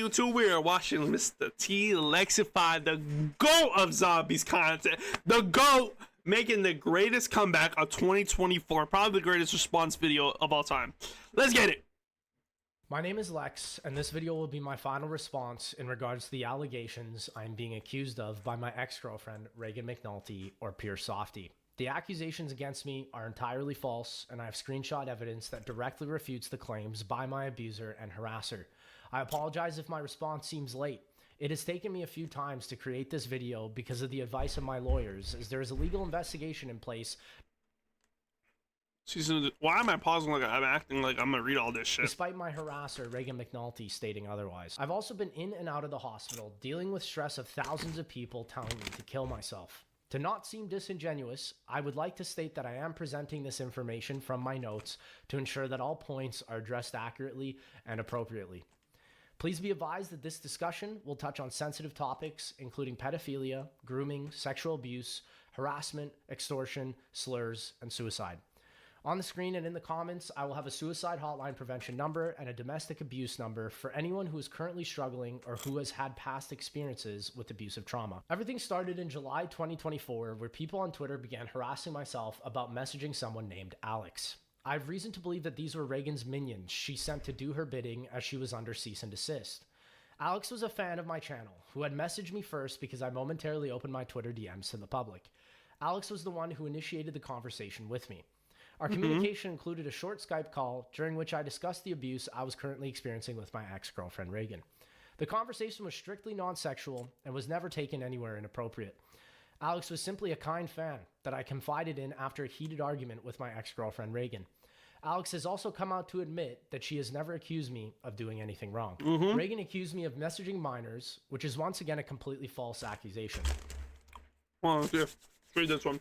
YouTube? We are watching Mr. MRTLEXIFY, the GOAT of zombies content. The GOAT, making the greatest comeback of 2024. Probably the greatest response video of all time. Let's get it. My name is Lex, and this video will be my final response in regards to the allegations I'm being accused of by my ex-girlfriend, Reagan McNulty, or Pure Softy. The accusations against me are entirely false, and I have screenshot evidence that directly refutes the claims by my abuser and harasser. I apologize if my response seems late. It has taken me a few times to create this video because of the advice of my lawyers, as there is a legal investigation in place. Why am I pausing like I'm acting like I'm gonna read all this shit? Despite my harasser, Reagan McNulty, stating otherwise. I've also been in and out of the hospital, dealing with stress of thousands of people telling me to kill myself. To not seem disingenuous, I would like to state that I am presenting this information from my notes to ensure that all points are addressed accurately and appropriately. Please be advised that this discussion will touch on sensitive topics, including pedophilia, grooming, sexual abuse, harassment, extortion, slurs, and suicide. On the screen and in the comments, I will have a suicide hotline prevention number and a domestic abuse number for anyone who is currently struggling or who has had past experiences with abusive trauma. Everything started in July 2024, where people on Twitter began harassing myself about messaging someone named Alex. I have reason to believe that these were Reagan's minions she sent to do her bidding as she was under cease and desist. Alex was a fan of my channel, who had messaged me first because I momentarily opened my Twitter DMs to the public. Alex was the one who initiated the conversation with me. Our communication included a short Skype call during which I discussed the abuse I was currently experiencing with my ex-girlfriend Reagan. The conversation was strictly non-sexual and was never taken anywhere inappropriate. Alex was simply a kind fan that I confided in after a heated argument with my ex-girlfriend Reagan. Alex has also come out to admit that she has never accused me of doing anything wrong. Reagan accused me of messaging minors, which is once again a completely false accusation. Well, yeah, read this one.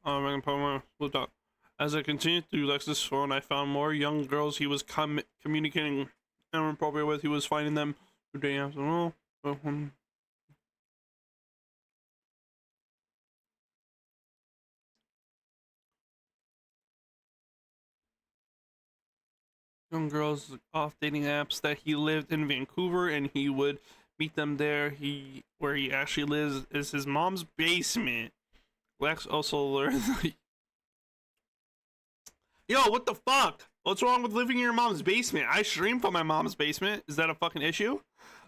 As I continued through Lex's phone, I found more young girls he was communicating inappropriate with. He was finding them the day after. Young girls off dating apps that he lived in Vancouver, and he would meet them there. Where he actually lives is his mom's basement. Lex also learned. Yo, what the fuck? What's wrong with living in your mom's basement? I stream from my mom's basement. Is that a fucking issue?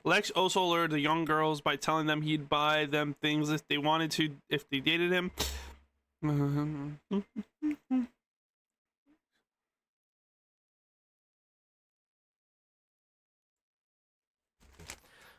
Lex also lured the young girls by telling them he'd buy them things if they wanted to, if they dated him.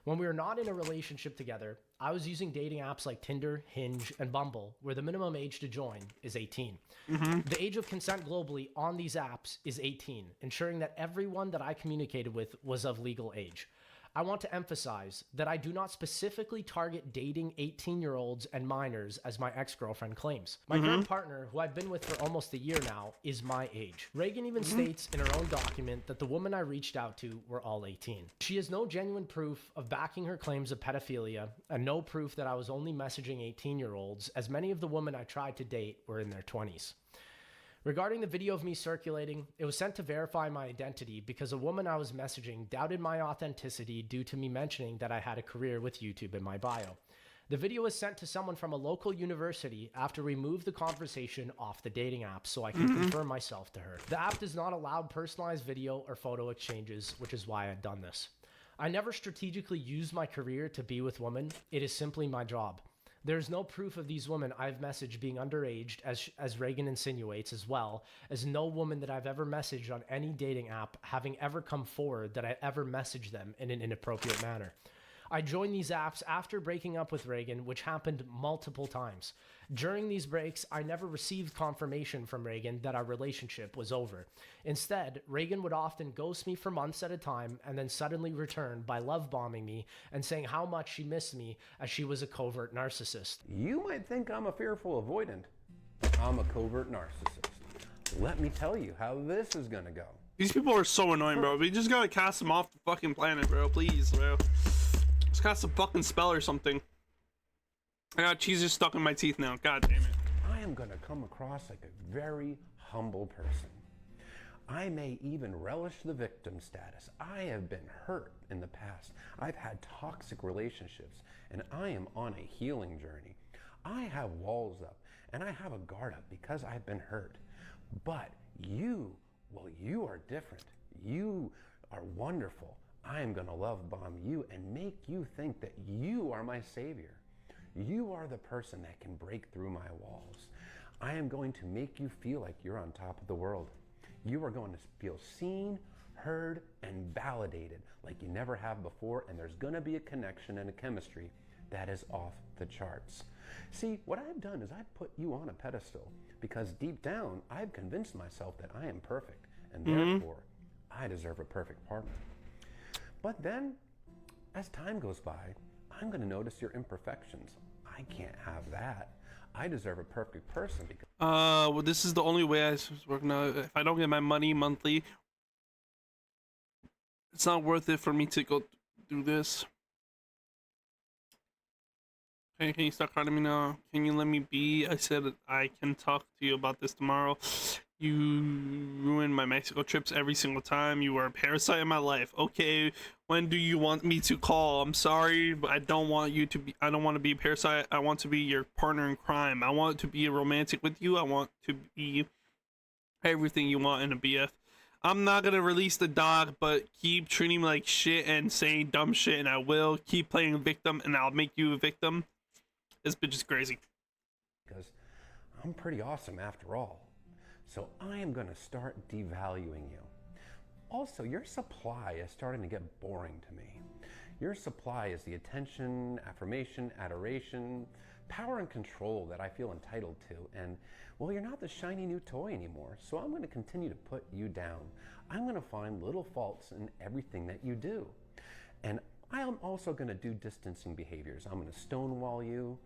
When we were not in a relationship together, I was using dating apps like Tinder, Hinge, and Bumble, where the minimum age to join is 18. The age of consent globally on these apps is 18, ensuring that everyone that I communicated with was of legal age. I want to emphasize that I do not specifically target dating 18-year-olds and minors as my ex-girlfriend claims. My current partner, who I've been with for almost a year now, is my age. Reagan even states in her own document that the women I reached out to were all 18. She has no genuine proof of backing her claims of pedophilia and no proof that I was only messaging 18-year-olds, as many of the women I tried to date were in their 20s. Regarding the video of me circulating, it was sent to verify my identity because a woman I was messaging doubted my authenticity due to me mentioning that I had a career with YouTube in my bio. The video was sent to someone from a local university after we moved the conversation off the dating app so I can confirm myself to her. The app does not allow personalized video or photo exchanges, which is why I've done this. I never strategically used my career to be with women. It is simply my job. There's no proof of these women I've messaged being underage, as Reagan insinuates, as well as no woman that I've ever messaged on any dating app having ever come forward that I ever messaged them in an inappropriate manner. I joined these apps after breaking up with Reagan, which happened multiple times. During these breaks, I never received confirmation from Reagan that our relationship was over. Instead, Reagan would often ghost me for months at a time and then suddenly return by love bombing me and saying how much she missed me, as she was a covert narcissist. You might think I'm a fearful avoidant. I'm a covert narcissist. Let me tell you how this is gonna go. These people are so annoying, bro. We just gotta cast them off the fucking planet, bro. Please, bro. Just cast a fucking spell or something. I got cheese stuck in my teeth now. God damn it. I am gonna come across like a very humble person. I may even relish the victim status. I have been hurt in the past. I've had toxic relationships, and I am on a healing journey. I have walls up, and I have a guard up because I've been hurt. But you, well, you are different. You are wonderful. I am going to love bomb you and make you think that you are my savior. You are the person that can break through my walls. I am going to make you feel like you're on top of the world. You are going to feel seen, heard, and validated like you never have before, and there's going to be a connection and a chemistry that is off the charts. See, what I've done is I've put you on a pedestal because deep down, I've convinced myself that I am perfect, and therefore, I deserve a perfect partner. But then, as time goes by, I'm going to notice your imperfections. I can't have that. I deserve a perfect person because... Well, this is the only way I was working out. If I don't get my money monthly, it's not worth it for me to go do this. Hey, can you stop calling me now? Can you let me be? I said I can talk to you about this tomorrow. You ruin my Mexico trips every single time. You are a parasite in my life. Okay, when do you want me to call? I'm sorry, but I don't want you to be. I don't want to be a parasite. I want to be your partner in crime. I want to be romantic with you. I want to be everything you want in a BF. I'm not gonna release the dog, but keep treating me like shit and saying dumb shit, and I will keep playing victim, and I'll make you a victim. This bitch is crazy. Because I'm pretty awesome after all. So I am going to start devaluing you. Also, your supply is starting to get boring to me. Your supply is the attention, affirmation, adoration, power and control that I feel entitled to. And, well, you're not the shiny new toy anymore. So I'm going to continue to put you down. I'm going to find little faults in everything that you do. And I'm also going to do distancing behaviors. I'm going to stonewall you.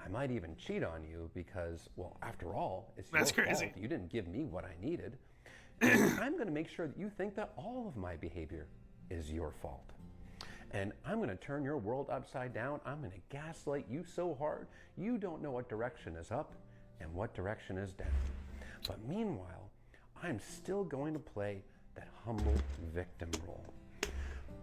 I might even cheat on you because, well, after all, it's your fault. You didn't give me what I needed. And I'm going to make sure that you think that all of my behavior is your fault. And I'm going to turn your world upside down. I'm going to gaslight you so hard, you don't know what direction is up and what direction is down. But meanwhile, I'm still going to play that humble victim role.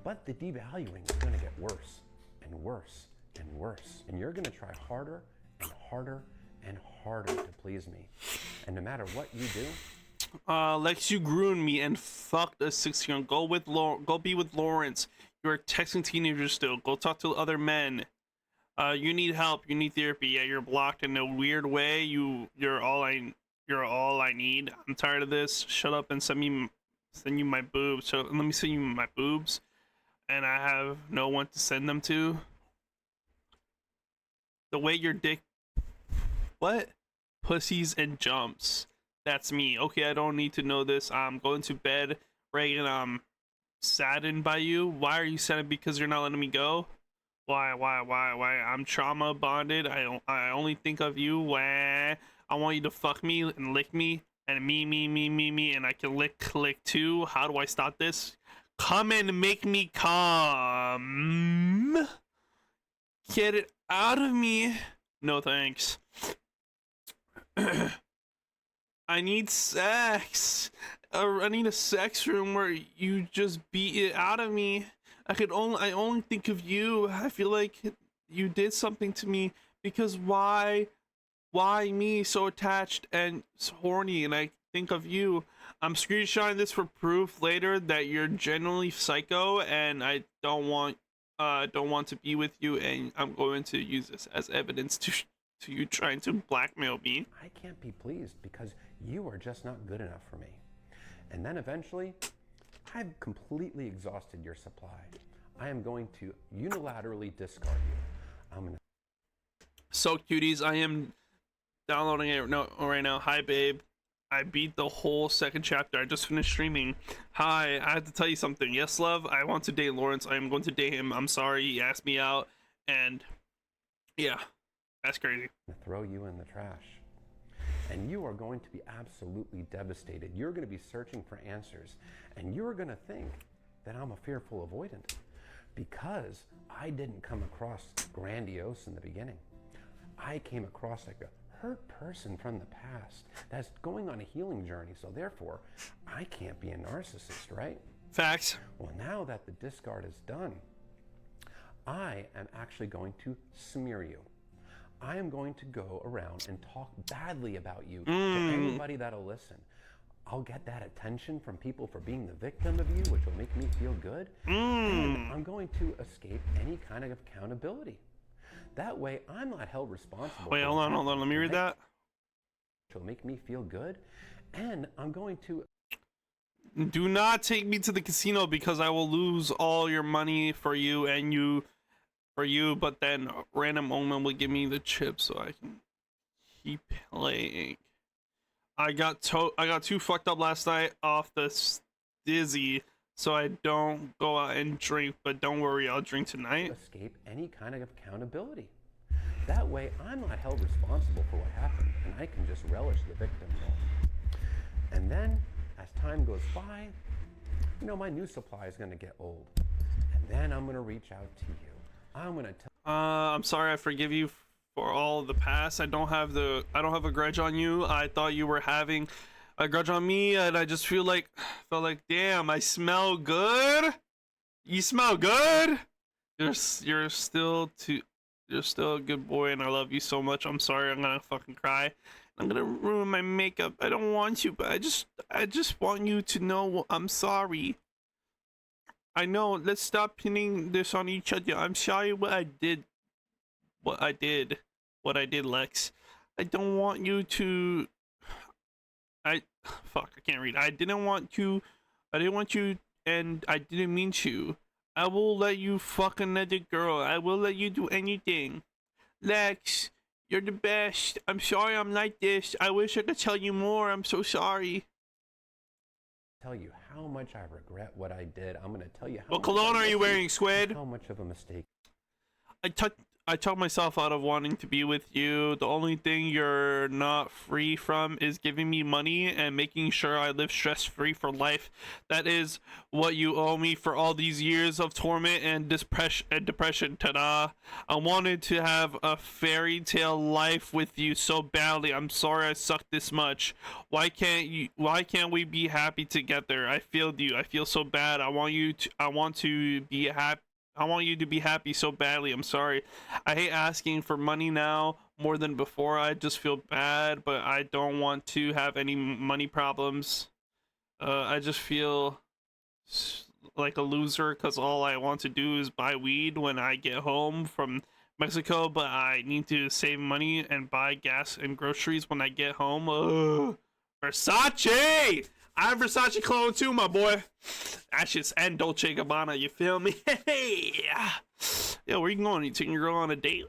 But the devaluing is going to get worse and worse and worse. And you're going to try harder and harder and harder to please me. And no matter what you do... Lex, you ruined me and fucked a 16-year-old. Go be with Lawrence. You're texting teenagers still. Go talk to other men. You need help. You need therapy. Yeah, you're blocked in a weird way. You're all I need. I'm tired of this. Shut up and send you my boobs. Let me send you my boobs. And I have no one to send them to. The way your dick... What? Pussies and jumps. That's me. Okay, I don't need to know this. I'm going to bed. Reagan, I'm saddened by you. Why are you saddened? Because you're not letting me go? Why? I'm trauma bonded. I only think of you. Why? I want you to fuck me and lick me. And me. And I can lick too. How do I stop this? Come and make me come. Get it out of me. No thanks. I need sex. I need a sex room where you just beat it out of me. I only think of you. I feel like you did something to me because why me so attached and so horny, and I think of you. I'm screenshotting this for proof later that you're genuinely psycho, and I don't want to be with you, and I'm going to use this as evidence to you trying to blackmail me. I can't be pleased because you are just not good enough for me. And then eventually, I've completely exhausted your supply. I am going to unilaterally discard you. So cuties, I am downloading it right now. Hi babe, I beat the whole second chapter. I just finished streaming. Hi, I have to tell you something. Yes love, I want to date Lawrence. I am going to date him. I'm sorry, he asked me out, and yeah, that's crazy. Throw you in the trash. And you are going to be absolutely devastated. You're going to be searching for answers. And you're going to think that I'm a fearful avoidant because I didn't come across grandiose in the beginning. I came across like a hurt person from the past that's going on a healing journey. So therefore, I can't be a narcissist, right? Facts. Well, now that the discard is done, I am actually going to smear you. I am going to go around and talk badly about you to anybody that'll listen. I'll get that attention from people for being the victim of you, which will make me feel good. And I'm going to escape any kind of accountability. That way, I'm not held responsible. Wait, hold on. Let me read that. Which will make me feel good. And I'm going to... Do not take me to the casino because I will lose all your money for you, but then random Omen will give me the chips so I can keep playing. I got too fucked up last night off this dizzy, so I don't go out and drink, but don't worry, I'll drink tonight. Escape any kind of accountability. That way, I'm not held responsible for what happened, and I can just relish the victim role. And then, as time goes by, you know, my new supply is going to get old. And then I'm going to reach out to you. I'm going to tell... I'm sorry, I forgive you for all of the past. I don't have a grudge on you. I thought you were having a grudge on me, and I just felt like, damn, I smell good. You smell good. You're still a good boy, and I love you so much. I'm sorry, I'm gonna fucking cry. I'm gonna ruin my makeup. I don't want you, but I just want you to know I'm sorry. I know, let's stop pinning this on each other. I'm sorry what I did, Lex. I don't want you to... Fuck, I can't read. I didn't want you, and I didn't mean to. I will let you fuck another girl. I will let you do anything. Lex, you're the best. I'm sorry I'm like this. I wish I could tell you more. I'm so sorry. Tell you how much I regret what I did. I'm going to tell you how What cologne are you wearing, Squid? How much of a mistake. I talked myself out of wanting to be with you. The only thing you're not free from is giving me money and making sure I live stress-free for life. That is what you owe me for all these years of torment and depression. Ta-da! I wanted to have a fairy tale life with you so badly. I'm sorry I sucked this much. Why can't we be happy together? I failed you. I feel so bad. I want you to be happy. I want you to be happy so badly. I'm sorry. I hate asking for money now more than before. I just feel bad, but I don't want to have any money problems. I just feel like a loser because all I want to do is buy weed when I get home from Mexico, but I need to save money and buy gas and groceries when I get home. Ugh. Versace! I have Versace cologne too, my boy. That shit's and Dolce & Gabbana, you feel me? Hey, yeah, where you going? You taking your girl on a date?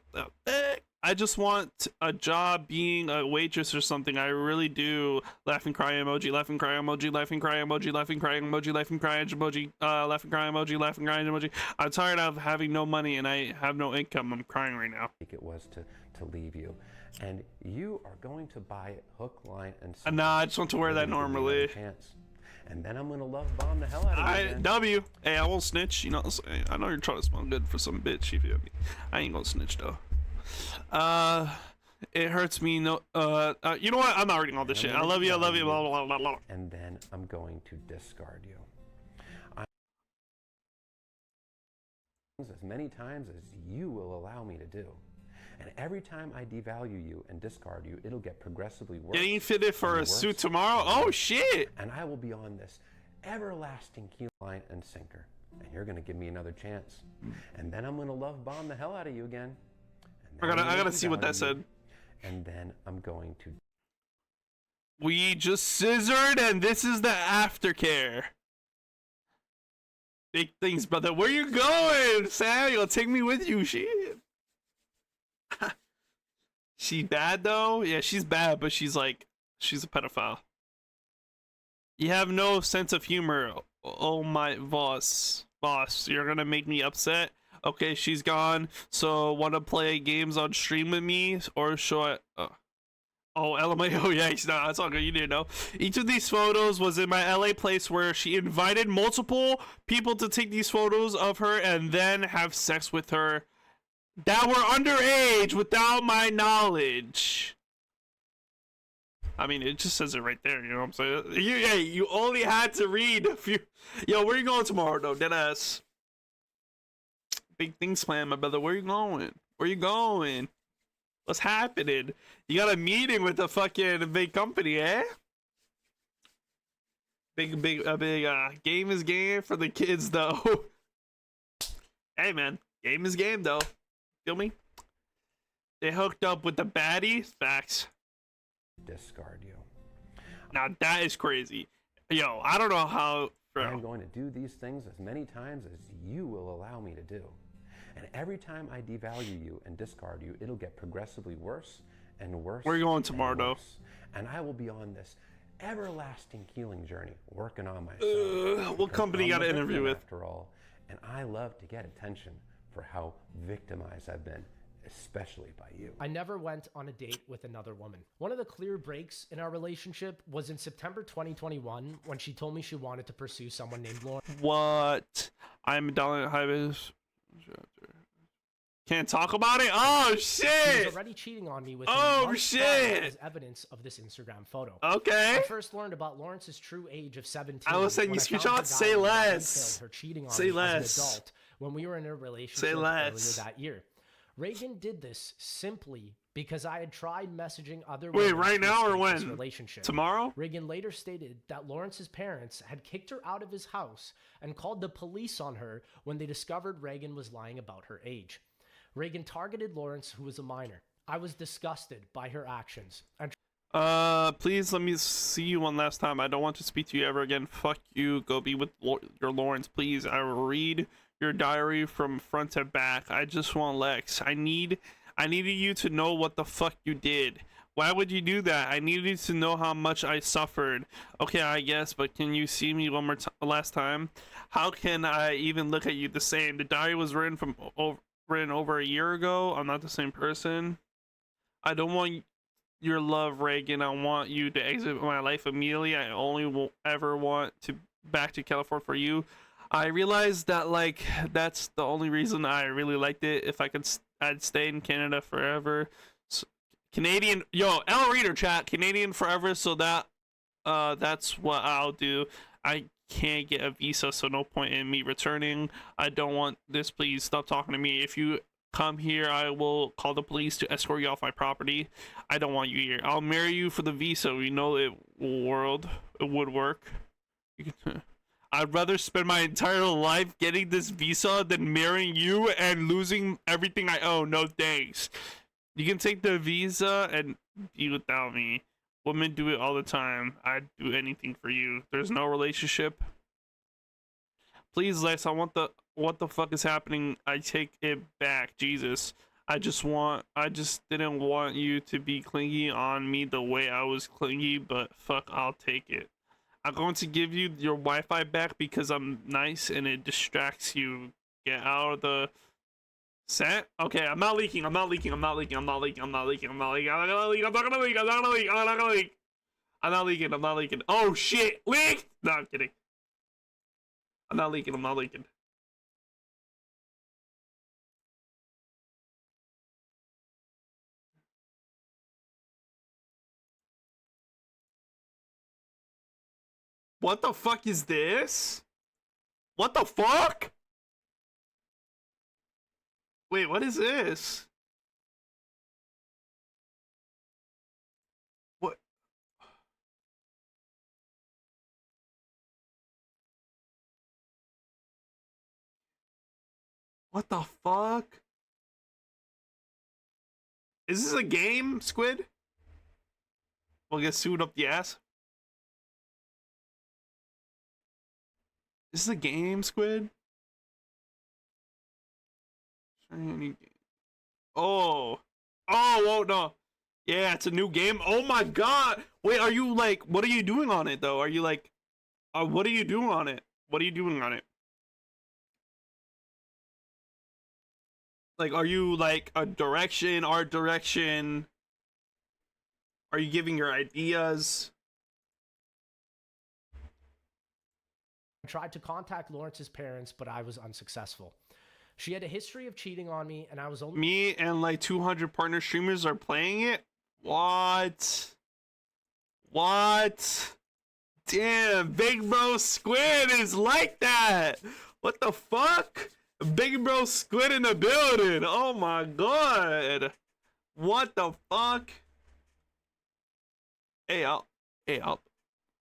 I just want a job being a waitress or something. I really do. Laughing cry emoji, laughing cry emoji, laughing cry emoji, laughing cry emoji, laughing cry emoji, laughing cry emoji, laughing cry emoji. I'm tired of having no money and I have no income. I'm crying right now. It was to leave you. And you are going to buy it hook, line, and sinker. Nah, I just want to wear that normally. And then I'm going to love bomb the hell out of you. W. Hey, I won't snitch. You know what I'm saying? I know you're trying to smell good for some bitch. You feel me? I ain't gonna snitch though. It hurts me. No. You know what? I'm not reading all this shit. I love you. I love you. Blah, blah, blah, blah. And then I'm going to discard you. As many times as you will allow me to do. And every time I devalue you and discard you, it'll get progressively worse. Getting fitted for a suit tomorrow? Oh, shit! And I will be on this everlasting key line and sinker. And you're going to give me another chance. And then I'm going to love bomb the hell out of you again. I gotta see what that said. And then I'm going to... We just scissored and this is the aftercare. Big things, brother. Where you going, Samuel? Take me with you, shit. She bad though? Yeah, she's bad, but she's a pedophile. You have no sense of humor. Oh my boss, you're gonna make me upset. Okay, she's gone. So wanna play games on stream with me or show it? Oh, LMAO, yeah, no, that's all good. You didn't know. Each of these photos was in my LA place where she invited multiple people to take these photos of her and then have sex with her that were underage without my knowledge. I mean, it just says it right there. You know what I'm saying? You only had to read a few. Yo, where you going tomorrow, though? Deadass. Big things planned, my brother. Where you going? Where you going? What's happening? You got a meeting with a fucking big company, eh? Big game is game for the kids, though. Hey, man. Game is game, though. Feel me? They hooked up with the baddies. Facts. Discard you. Now, that is crazy. Yo, I don't know how... I'm going to do these things as many times as you will allow me to do. And every time I devalue you and discard you, it'll get progressively worse and worse. We're going tomorrow, though. And I will be on this everlasting healing journey, working on myself. What company you got an interview with? After all, and I love to get attention for how victimized I've been, especially by you. I never went on a date with another woman. One of the clear breaks in our relationship was in September 2021 when she told me she wanted to pursue someone named Lauren. What? I'm Dallas Highways. Can't talk about it? Oh, shit! She was already cheating on me with shit! as evidence of this Instagram photo. Okay. I first learned about Lawrence's true age of 17. I was saying you screenshots. Say less. Her cheating on Say me less. as an adult when we were in a relationship earlier that year. Reagan did this simply because I had tried messaging other women. Wait, right now or when? Relationship. Tomorrow? Reagan later stated that Lawrence's parents had kicked her out of his house and called the police on her when they discovered Reagan was lying about her age. Reagan targeted Lawrence, who was a minor. I was disgusted by her actions. Please let me see you one last time. I don't want to speak to you ever again. Fuck you. Go be with your Lawrence, please. I will read your diary from front to back. I just want Lex. I needed you to know what the fuck you did. Why would you do that? I needed you to know how much I suffered. Okay, I guess, but can you see me one more last time? How can I even look at you the same? The diary was written over a year ago. I'm not the same person. I don't want your love, Reagan. I want you to exit my life immediately. I only will ever want to back to California for you. I realized that, like, that's the only reason I really liked it. If I could, I'd stay in Canada forever. So, Canadian, yo, L Reader chat, Canadian forever. So that's what I'll do. I can't get a visa, so no point in me returning. I don't want this. Please stop talking to me. If you come here, I will call the police to escort you off my property. I don't want you here. I'll marry you for the visa. We know it would work. I'd rather spend my entire life getting this visa than marrying you and losing everything I own. No thanks. You can take the visa and be without me. Women do it all the time. I'd do anything for you. There's no relationship. Please, Lex, what the fuck is happening? I take it back. Jesus. I just didn't want you to be clingy on me the way I was clingy, but fuck, I'll take it. I'm going to give you your Wi-Fi back because I'm nice and it distracts you. Get out of the set. Okay, I'm not leaking. I'm not leaking. I'm not leaking. I'm not leaking. I'm not leaking. I'm not leaking. I'm not gonna leak. I'm not gonna leak. I'm not gonna leak. I'm not gonna leak. I'm not leaking. I'm not leaking. Oh shit! Leaked! No, I'm kidding. I'm not leaking. I'm not leaking. What the fuck is this? What the fuck? Wait, what is this? What? What the fuck? Is this a game, Squid? We'll get sued up the ass. This is a game, Squid? Oh. Oh, no. Yeah, it's a new game. Oh my god. Wait, are you like, what are you doing on it though? Are you like, what are you doing on it? What are you doing on it? Like, are you like a direction, art direction? Are you giving your ideas? I tried to contact Lawrence's parents, but I was unsuccessful. She had a history of cheating on me, and I was only... Me and like 200 partner streamers are playing it? What? What? Damn, Big Bro Squid is like that. What the fuck? Big Bro Squid in the building. Oh my god. What the fuck? Hey, I'll.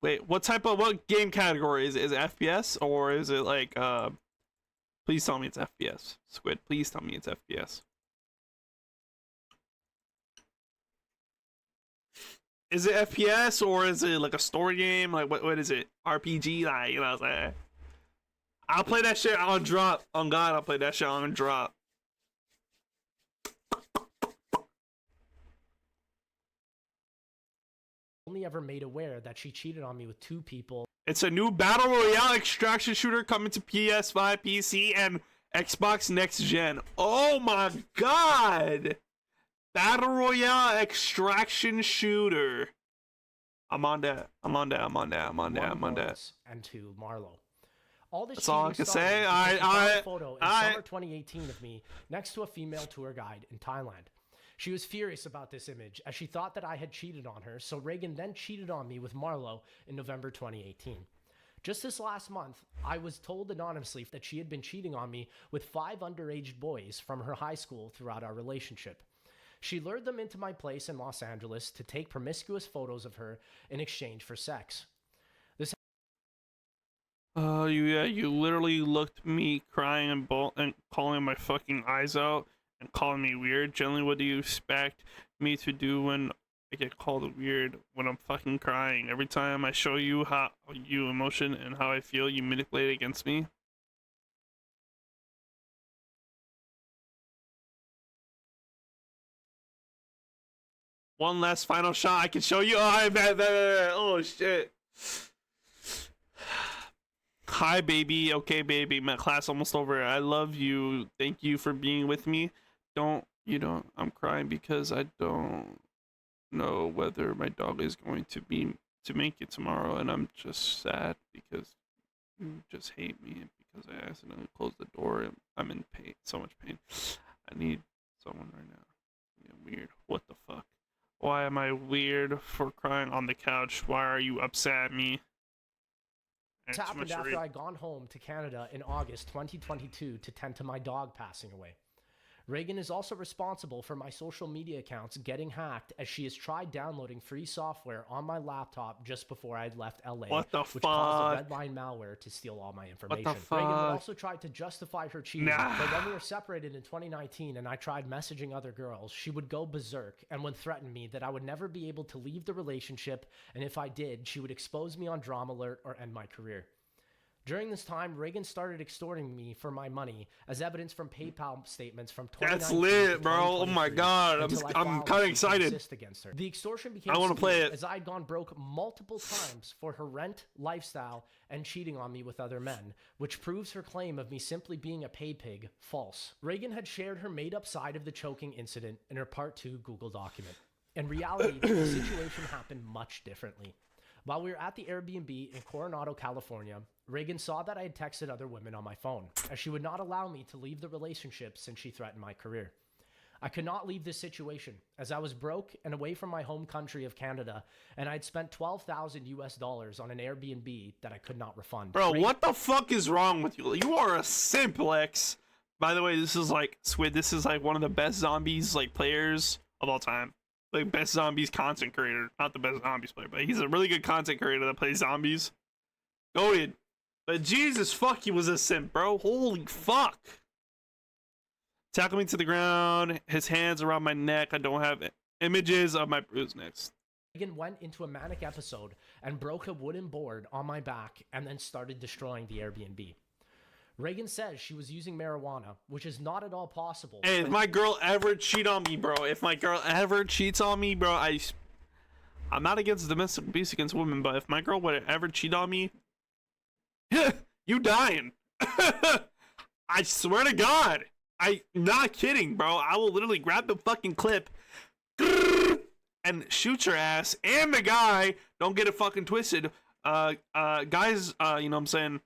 Wait, what game category is it? Is it FPS or is it like please tell me it's FPS. Squid, please tell me it's FPS. Is it FPS or is it like a story game? Like what is it? RPG? Like, you know what I'm saying? I'll play that shit on drop. On God, I'll play that shit on drop. Only ever made aware that she cheated on me with 2 people. It's a new battle royale extraction shooter coming to PS5, PC, and Xbox Next Gen. Oh my god! Battle royale extraction shooter. I'm on that. I'm on that. And 2 Marlo. All this That's all I can say. A photo in summer 2018 of me next to a female tour guide in Thailand. She was furious about this image as she thought that I had cheated on her, so Reagan then cheated on me with Marlo in November 2018. Just this last month, I was told anonymously that she had been cheating on me with 5 underage boys from her high school throughout our relationship. She lured them into my place in Los Angeles to take promiscuous photos of her in exchange for sex. You literally looked me crying and calling my fucking eyes out and calling me weird. Generally, what do you expect me to do when I get called weird? When I'm fucking crying. Every time I show you emotion and how I feel, you manipulate against me. One last final shot I can show you. Oh, I bet. Oh shit. Hi, baby. Okay, baby. My class almost over. I love you. Thank you for being with me. I'm crying because I don't know whether my dog is going to make it tomorrow, and I'm just sad because you just hate me because I accidentally closed the door and I'm in pain, so much pain. I need someone right now. Yeah, weird. What the fuck? Why am I weird for crying on the couch? Why are you upset at me? This happened after I'd gone home to Canada in August 2022 to tend to my dog passing away. Reagan is also responsible for my social media accounts getting hacked, as she has tried downloading free software on my laptop just before I'd left LA, which caused the Redline malware to steal all my information. What the fuck? Reagan would also try to justify her cheating, but when we were separated in 2019 and I tried messaging other girls, she would go berserk and would threaten me that I would never be able to leave the relationship, and if I did, she would expose me on Drama Alert or end my career. During this time, Reagan started extorting me for my money, as evidence from PayPal statements from 2019. That's lit, bro. Oh my god, I'm kind of excited. Against her. The extortion became I want to play it, as I'd gone broke multiple times for her rent, lifestyle, and cheating on me with other men, which proves her claim of me simply being a pay pig false. Reagan had shared her made-up side of the choking incident in her Part 2 Google document. In reality, the situation happened much differently. While we were at the Airbnb in Coronado, California, Reagan saw that I had texted other women on my phone, as she would not allow me to leave the relationship since she threatened my career. I could not leave this situation, as I was broke and away from my home country of Canada, and I'd spent $12,000 on an Airbnb that I could not refund. Bro, what the fuck is wrong with you? You are a simplex. By the way, this is like Squid. This is like one of the best zombies like players of all time. Like best zombies content creator, not the best zombies player, but he's a really good content creator that plays zombies. Goated. But Jesus fuck, he was a simp, bro. Holy fuck. Tackle me to the ground, his hands around my neck. I don't have images of my bruised necks. Reagan went into a manic episode and broke a wooden board on my back and then started destroying the Airbnb. Reagan says she was using marijuana, which is not at all possible. Hey, if my girl ever cheat on me, bro, I'm not against domestic abuse against women, but if my girl would ever cheat on me, you dying. I swear to God. I'm not kidding, bro. I will literally grab the fucking clip and shoot your ass and the guy. Don't get it fucking twisted. Guys, you know what I'm saying?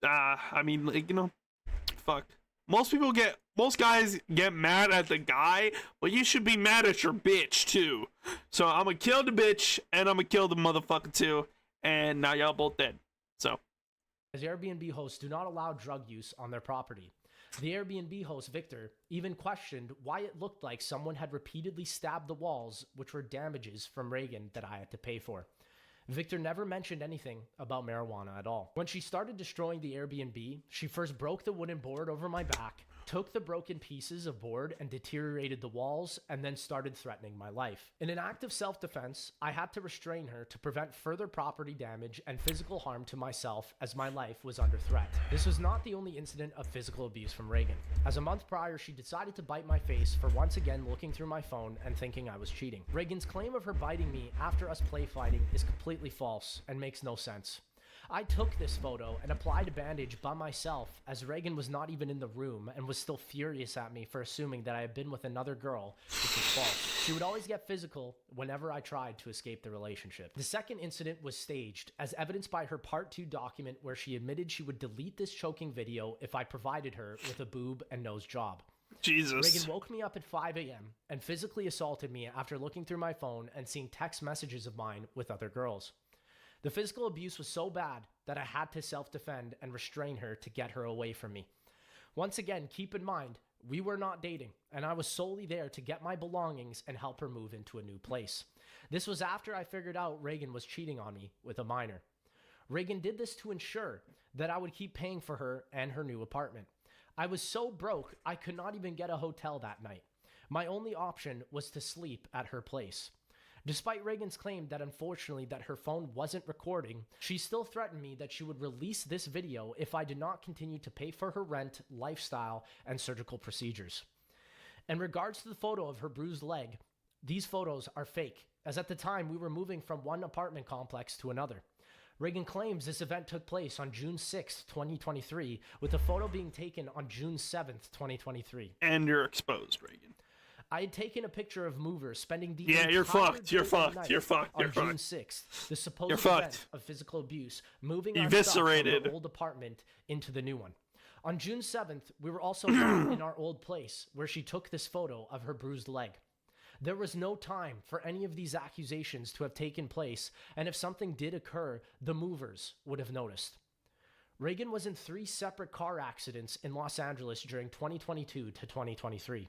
I mean, like, you know, fuck. most guys get mad at the guy, but you should be mad at your bitch too. So I'm gonna kill the bitch and I'm gonna kill the motherfucker too, and now y'all both dead. So as Airbnb hosts do not allow drug use on their property. The Airbnb host, Victor, even questioned why it looked like someone had repeatedly stabbed the walls, which were damages from Reagan that I had to pay for. Victor never mentioned anything about marijuana at all. When she started destroying the Airbnb, she first broke the wooden board over my back, took the broken pieces of board and deteriorated the walls, and then started threatening my life. In an act of self-defense, I had to restrain her to prevent further property damage and physical harm to myself as my life was under threat. This was not the only incident of physical abuse from Reagan. As a month prior, she decided to bite my face for once again looking through my phone and thinking I was cheating. Reagan's claim of her biting me after us play fighting is completely false and makes no sense. I took this photo and applied a bandage by myself as Reagan was not even in the room and was still furious at me for assuming that I had been with another girl, which was false. She would always get physical whenever I tried to escape the relationship. The second incident was staged, as evidenced by her Part 2 document where she admitted she would delete this choking video if I provided her with a boob and nose job. Jesus. Reagan woke me up at 5 a.m. and physically assaulted me after looking through my phone and seeing text messages of mine with other girls. The physical abuse was so bad that I had to self-defend and restrain her to get her away from me. Once again, keep in mind, we were not dating, and I was solely there to get my belongings and help her move into a new place. This was after I figured out Reagan was cheating on me with a minor. Reagan did this to ensure that I would keep paying for her and her new apartment. I was so broke, I could not even get a hotel that night. My only option was to sleep at her place. Despite Reagan's claim that unfortunately that her phone wasn't recording, she still threatened me that she would release this video if I did not continue to pay for her rent, lifestyle, and surgical procedures. In regards to the photo of her bruised leg, these photos are fake, as at the time we were moving from one apartment complex to another. Reagan claims this event took place on June 6, 2023, with the photo being taken on June 7, 2023. And you're exposed, Reagan. I had taken a picture of movers spending the you're fucked. You're fucked. You're fucked. On You're June fucked. 6th, the supposed You're event fucked. of physical abuse, moving our Eviscerated. stuff from our old apartment into the new one. On June 7th, we were also back in our old place where she took this photo of her bruised leg. There was no time for any of these accusations to have taken place, and if something did occur, the movers would have noticed. Reagan was in 3 separate car accidents in Los Angeles during 2022 to 2023.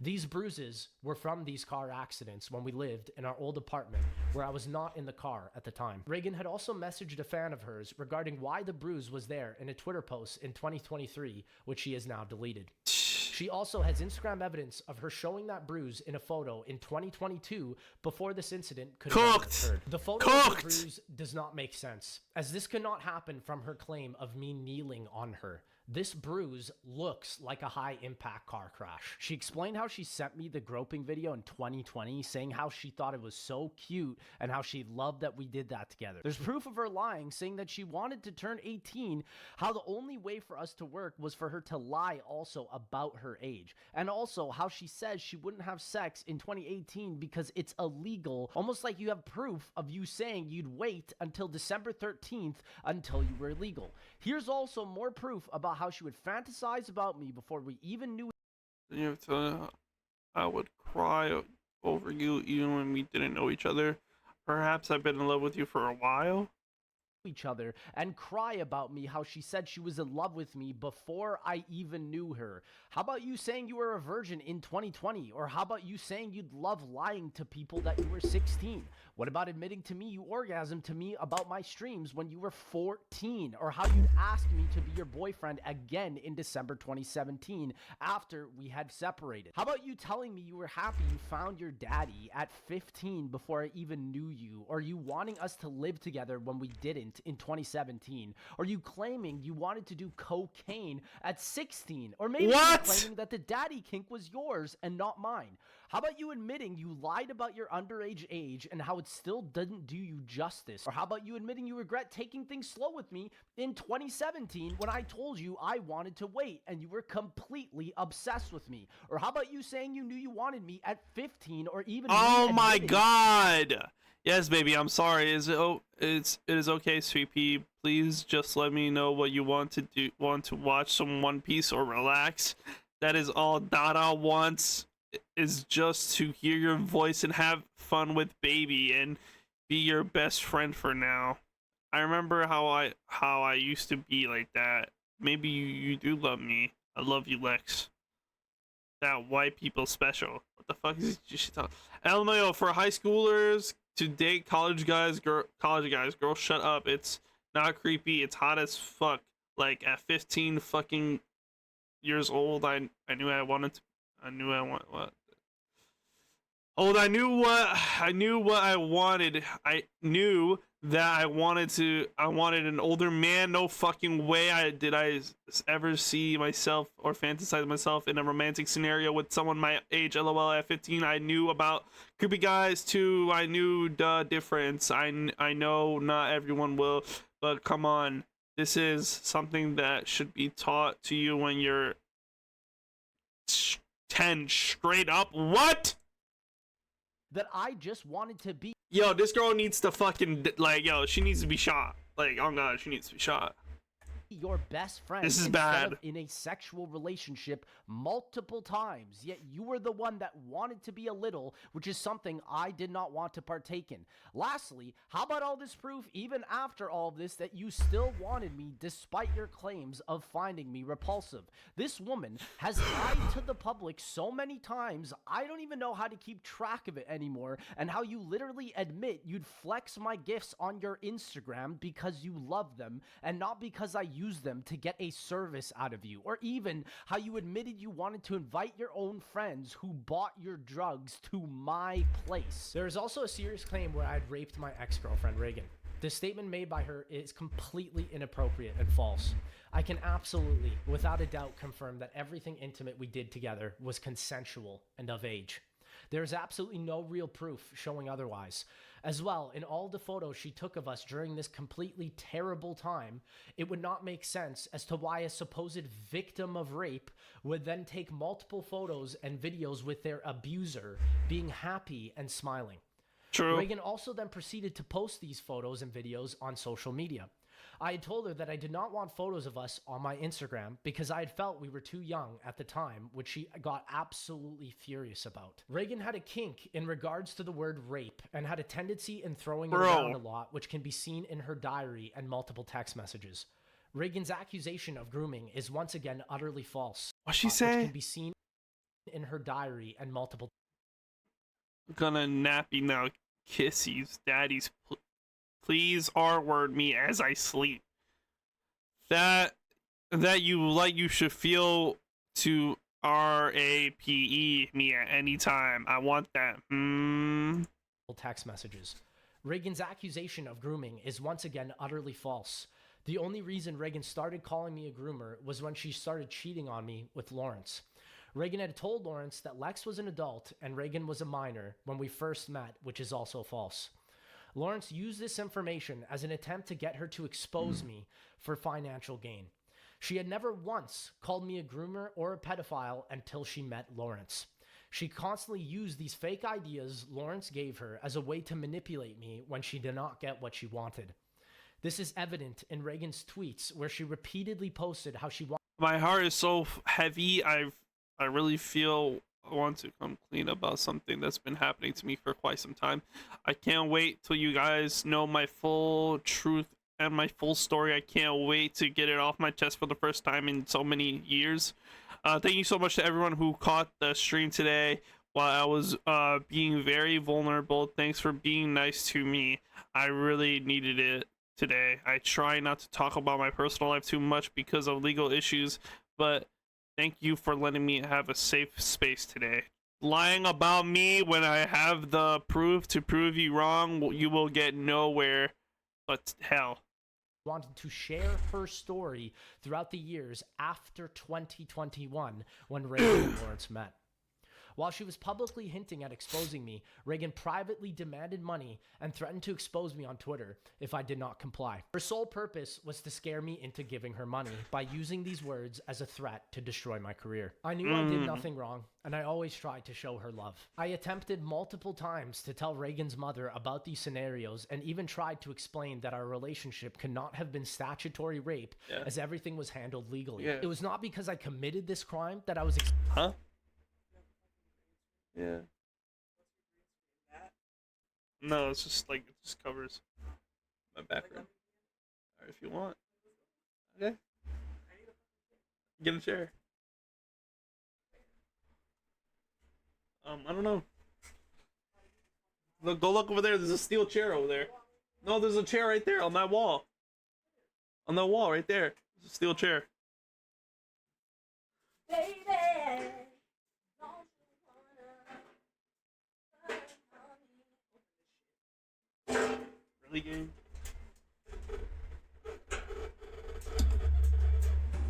These bruises were from these car accidents when we lived in our old apartment where I was not in the car at the time. Reagan had also messaged a fan of hers regarding why the bruise was there in a Twitter post in 2023, which she has now deleted. She also has Instagram evidence of her showing that bruise in a photo in 2022 before this incident could have occurred. The photo of the bruise does not make sense, as this could not happen from her claim of me kneeling on her. This bruise looks like a high-impact car crash. She explained how she sent me the groping video in 2020, saying how she thought it was so cute and how she loved that we did that together. There's proof of her lying, saying that she wanted to turn 18, how the only way for us to work was for her to lie also about her age, and also how she says she wouldn't have sex in 2018 because it's illegal, almost like you have proof of you saying you'd wait until December 13th until you were legal. Here's also more proof about how she would fantasize about me before we even knew. You have to, I would cry over you even when we didn't know each other. Perhaps I've been in love with you for a while. Each other and cry about me how she said she was in love with me before I even knew her. How about you saying you were a virgin in 2020? Or how about you saying you'd love lying to people that you were 16? What about admitting to me you orgasmed to me about my streams when you were 14? Or how you'd asked me to be your boyfriend again in December 2017 after we had separated? How about you telling me you were happy you found your daddy at 15 before I even knew you? Or you wanting us to live together when we didn't in 2017? Or you claiming you wanted to do cocaine at 16? Or maybe you claiming that the daddy kink was yours and not mine? How about you admitting you lied about your underage age and how it still didn't do you justice? Or how about you admitting you regret taking things slow with me in 2017 when I told you I wanted to wait and you were completely obsessed with me? Or how about you saying you knew you wanted me at 15 or even Oh my God. Yes, baby, I'm sorry. It is okay, sweet pea. Please just let me know what you want to do. Want to watch some One Piece or relax? That is all Dada wants. Is just to hear your voice and have fun with baby and be your best friend for now. I remember how I used to be like that. Maybe you do love me. I love you, Lex. That white people special. What the fuck is she talking? LMAO for high schoolers to date college guys, girl, shut up. It's not creepy. It's hot as fuck. Like at 15 fucking years old, I knew I wanted to. I knew I want what. Oh, I knew what I wanted. I knew that I wanted an older man. No fucking way did I ever see myself or fantasize myself in a romantic scenario with someone my age. LOL. At 15, I knew about creepy guys too. I knew the difference. I know not everyone will, but come on. This is something that should be taught to you when you're 10 straight up. What? That I just wanted to be Yo, this girl needs to fucking, like, yo, she needs to be shot. Like, oh god, she needs to be shot. your best friend This is instead bad. of in a sexual relationship multiple times, yet you were the one that wanted to be a little, which is something I did not want to partake in. Lastly, how about all this proof, even after all of this, that you still wanted me despite your claims of finding me repulsive? This woman has lied to the public so many times, I don't even know how to keep track of it anymore, and how you literally admit you'd flex my gifts on your Instagram because you love them, and not because I use them to get a service out of you, or even how you admitted you wanted to invite your own friends who bought your drugs to my place. There is also a serious claim where I'd raped my ex-girlfriend Reagan. The statement made by her is completely inappropriate and false. I can absolutely, without a doubt, confirm that everything intimate we did together was consensual and of age. There is absolutely no real proof showing otherwise. As well, in all the photos she took of us during this completely terrible time, it would not make sense as to why a supposed victim of rape would then take multiple photos and videos with their abuser being happy and smiling. True. Reagan also then proceeded to post these photos and videos on social media. I had told her that I did not want photos of us on my Instagram because I had felt we were too young at the time, which she got absolutely furious about. Reagan had a kink in regards to the word rape and had a tendency in throwing it around a lot, which can be seen in her diary and multiple text messages. Reagan's accusation of grooming is once again utterly false. What'd she say? Which can be seen in her diary and multiple. Gonna nappy now. Kissies, daddies. Please R-word me as I sleep. That you should feel to RAPE me at any time. I want that. Text messages. Reagan's accusation of grooming is once again utterly false. The only reason Reagan started calling me a groomer was when she started cheating on me with Lawrence. Reagan had told Lawrence that Lex was an adult and Reagan was a minor when we first met, which is also false. Lawrence used this information as an attempt to get her to expose me for financial gain. She had never once called me a groomer or a pedophile until she met Lawrence. She constantly used these fake ideas Lawrence gave her as a way to manipulate me when she did not get what she wanted. This is evident in Reagan's tweets, where she repeatedly posted how she wanted. My heart is so heavy. I really feel I want to come clean about something that's been happening to me for quite some time. I can't wait till you guys know my full truth and my full story. I can't wait to get it off my chest for the first time in so many years. Thank you so much to everyone who caught the stream today while I was being very vulnerable. Thanks for being nice to me. I really needed it today. I try not to talk about my personal life too much because of legal issues, but thank you for letting me have a safe space today. Lying about me when I have the proof to prove you wrong, you will get nowhere but hell. Wanted to share her story throughout the years after 2021 when Reagan and Lawrence met. While she was publicly hinting at exposing me, Reagan privately demanded money and threatened to expose me on Twitter if I did not comply. Her sole purpose was to scare me into giving her money by using these words as a threat to destroy my career. I knew I did nothing wrong, and I always tried to show her love. I attempted multiple times to tell Reagan's mother about these scenarios and even tried to explain that our relationship could not have been statutory rape as everything was handled legally. It was not because I committed this crime that I was Huh? Yeah. No, it's just like, it just covers my background. Alright, if you want. Okay. Get a chair. I don't know. Look, go look over there. There's a steel chair over there. No, there's a chair right there on that wall. On that wall right there. There's a steel chair. Really, game?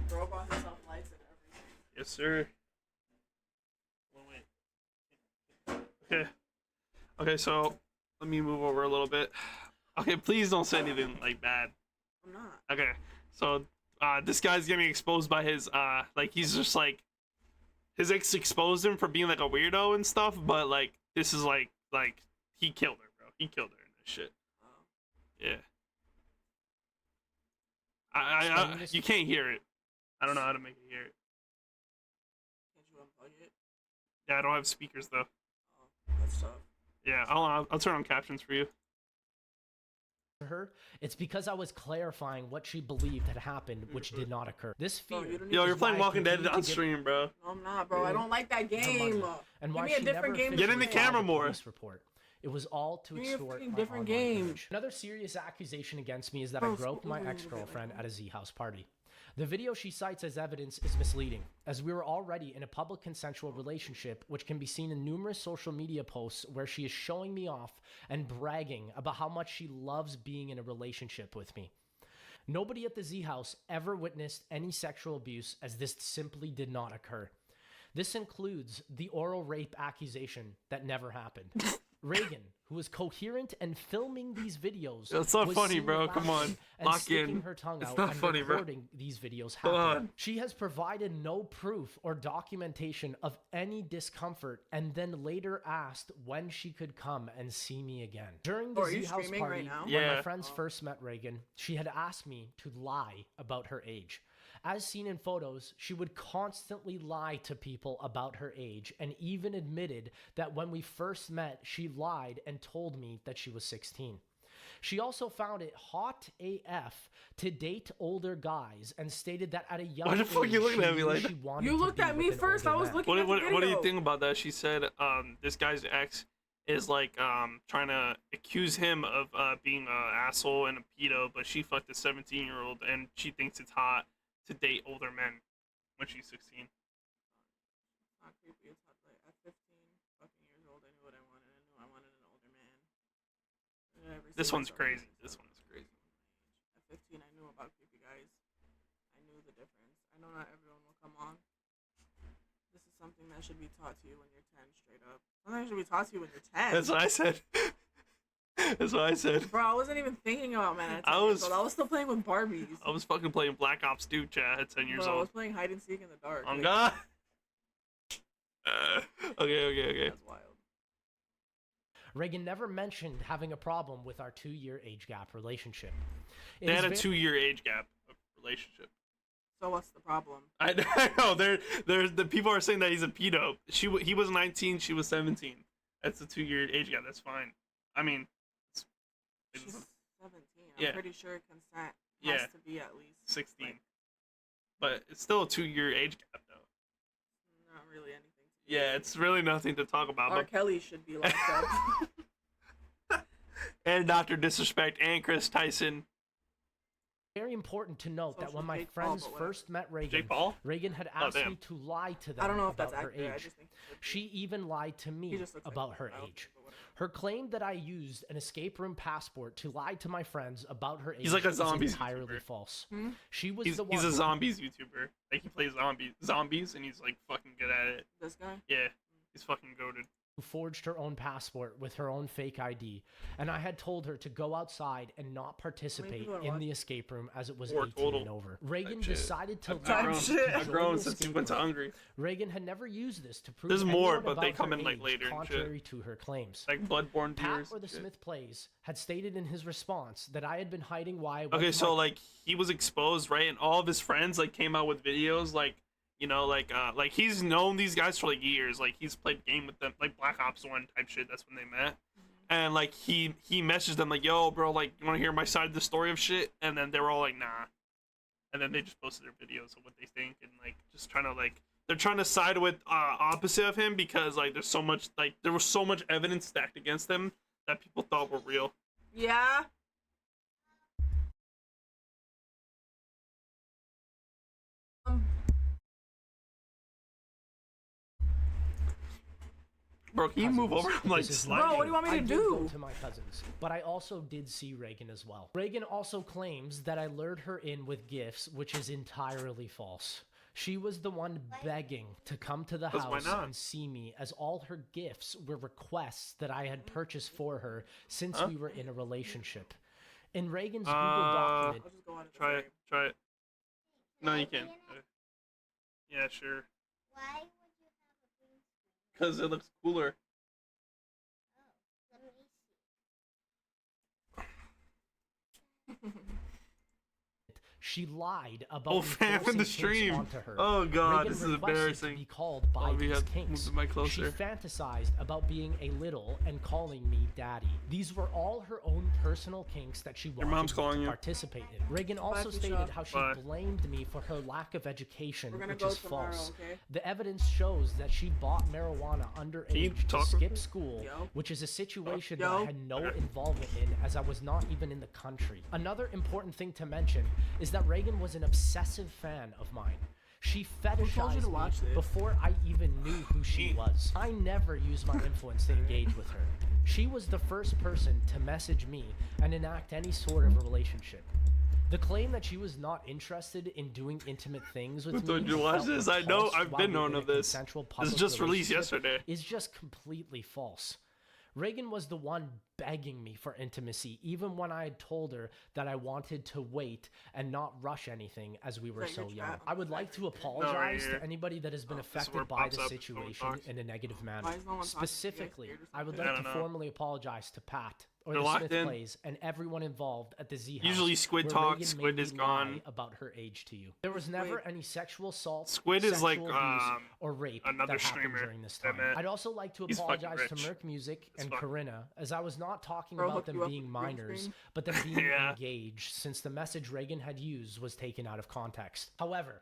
Broke on himself lights and everything. Yes, sir. Okay. Okay, so let me move over a little bit. Okay, please don't say anything like bad. I'm not. Okay, so this guy's getting exposed by his like, he's just like, his ex exposed him for being like a weirdo and stuff, but like this is like he killed her, bro. He killed her in this shit. Yeah. You can't hear it. I don't know how to make it hear it. Can't you unplug it? Yeah, I don't have speakers though. Oh, that's tough. Yeah, I'll turn on captions for you. her, it's because I was clarifying what she believed had happened, which did not occur. This fear. Yo, you're is playing why I Walking Dead continue on to give stream, bro. No, I'm not, bro. I don't like that game. and Give why me a she different never game. Get in the officially filed camera a more. police report. It was all to Give me a extort freaking my different online game. image. Another serious accusation against me is that I groped my ex-girlfriend at a Z House party. The video she cites as evidence is misleading, as we were already in a public consensual relationship, which can be seen in numerous social media posts where she is showing me off and bragging about how much she loves being in a relationship with me. Nobody at the Z House ever witnessed any sexual abuse, as this simply did not occur. This includes the oral rape accusation that never happened. Reagan, who was coherent and filming these videos, It's not was funny, seen bro. Come on. laughing and Lock sticking in. her tongue It's out not and funny, bro. recording these videos Come happening. on. She has provided no proof or documentation of any discomfort, and then later asked when she could come and see me again. During the Are you Z House streaming party, right now? when Yeah. my friends first met Reagan, she had asked me to lie about her age. As seen in photos, she would constantly lie to people about her age, and even admitted that when we first met, she lied and told me that she was 16. She also found it hot AF to date older guys and stated that at a young Why the age, fuck you looking she at me knew like she that? wanted You to looked be at me with an first. I older was man. looking at the What do you video. think about that? She said this guy's ex is like trying to accuse him of being an asshole and a pedo, but she fucked a 17-year-old and she thinks it's hot to date older men when she's 16. Not creepy. It's not like at 15 fucking years old. I knew what I wanted. I knew I wanted an older man. I never This seen one's myself crazy. as This a- one is crazy. At 15, I knew about creepy guys. I knew the difference. I know not everyone will come on. This is something that should be taught to you when you're 10, straight up. Something that should be taught to you when you're 10. That's what I said. That's what I said. Bro, I wasn't even thinking about men at 10 I years was- old. I was still playing with Barbies. I was fucking playing Black Ops 2 chat at 10 years Bro, I was old. playing hide and seek in the dark. On Like, God. Okay. That's wild. Reagan never mentioned having a problem with our 2-year age gap relationship. It They is had a very- 2-year age gap of relationship. So what's the problem? I know. There's the people are saying that he's a pedo. He was 19, she was 17. That's a 2-year age gap. That's fine. I mean, She's it's 17. Yeah. I'm pretty sure consent has Yeah. to be at least 16. like, But it's still a 2-year age gap, though. not really anything to do. Yeah, it's really nothing to talk about. R. Kelly should be locked up. And Dr. Disrespect and Chris Tyson. very important to note that Social when my Jake Paul, friends but whatever. first met Jake Reagan, Paul? Reagan had asked damn. me to lie to them I don't know if that's about her accurate. I age. just think it should be. She even lied to He me just looks like about a her child, age. but whatever. Her claim that I used an escape room passport to lie to my friends about her age He's like a is zombies entirely YouTuber. false. Hmm? She was He's the one a who- zombies YouTuber. Like, he plays zombies and he's like fucking good at it. This guy? Yeah. He's fucking goated. who forged her own passport with her own fake ID, and I had told her to go outside and not participate people are in watching? the escape room as it was Four 18 total. and over. Reagan Type shit. decided to I've grown, shit. I've grown since he went to Hungary. Reagan had never used this to prove There's more, anyone but they about come her in, like, age, later and shit. contrary to her claims. Like Bloodborne Pat, viewers. or the and shit. Smith Plays, had stated in his response that I had been hiding why I went Okay, to so my like he was exposed, right? And all of his friends like came out with videos, like like he's known these guys for like years. Like he's played game with them, like Black Ops 1 type shit. That's when they met. And like he messaged them like, "Yo, bro, like you want to hear my side of the story of shit?" And then they were all like, "Nah." And then they just posted their videos of what they think and like just trying to like they're trying to side with opposite of him because like there was so much evidence stacked against them that people thought were real. Yeah. Bro, can you move over? I'm like This is sliding. Bro, what do you want me I to did do? go to my cousins, but I also did see Reagan as well. Reagan also claims that I lured her in with gifts, which is entirely false. She was the one begging to come to the 'Cause why house not? and see me, as all her gifts were requests that I had purchased for her since we were in a relationship. In Reagan's Google document, I'll just go on and Try say- it. Try it. No, you can't. Yeah, sure. Why would you have a green screen? Because it looks cooler. Let me see. she lied about Oh, me fam, in forcing the kinks stream. onto her. Oh god, Reagan this is requested embarrassing. to be called by Oh, we these have to kinks. move the mic She closer. fantasized about being a little and calling me daddy. These were all her own personal kinks that she wanted mom's me calling to you. participate in. Reagan also Keisha. stated how she Bye. blamed me for her lack of education, We're gonna which go is tomorrow, false. okay? The evidence shows that she bought marijuana you underage to talk with skip me? school, Yo. which is a situation Yo. that I had no Okay. involvement in, as I was not even in the country. Another important thing to mention is that Reagan was an obsessive fan of mine. She told you fetishized to watch me this? before I even knew who she was. I never used my influence to engage with her. She was the first person to message me and enact any sort of a relationship. The claim that she was not interested in doing intimate things with Who me, told you to watch felt this? I know, repulsed I've while been we known were in of a this. consensual This public just released relationship yesterday. is just completely false. Reagan was the one begging me for intimacy, even when I had told her that I wanted to wait and not rush anything as we were Is that so your young. chat? I would like to right apologize here. to anybody that has been Oh, this is where affected it by pops the up when someone situation talks. in a negative manner. Why is no one talking to you guys? Specifically, Scared or I would something? like I to don't know. formally apologize to Pat or They're the locked Smith in. Plays and everyone involved at the Z House. Usually Squid where talks, Reagan Squid made is me gone. lie about her age to you. There was never any sexual assault, Squid is like, sexual abuse, um, or rape another that happened streamer during this that time. met. I'd also like to He's fucking apologize to rich. Merc Music As and fuck. Corinna, as I was not talking Bro, about hook them you up being with green minors, screen? but them being Yeah. engaged, since the message Reagan had used was taken out of context. However,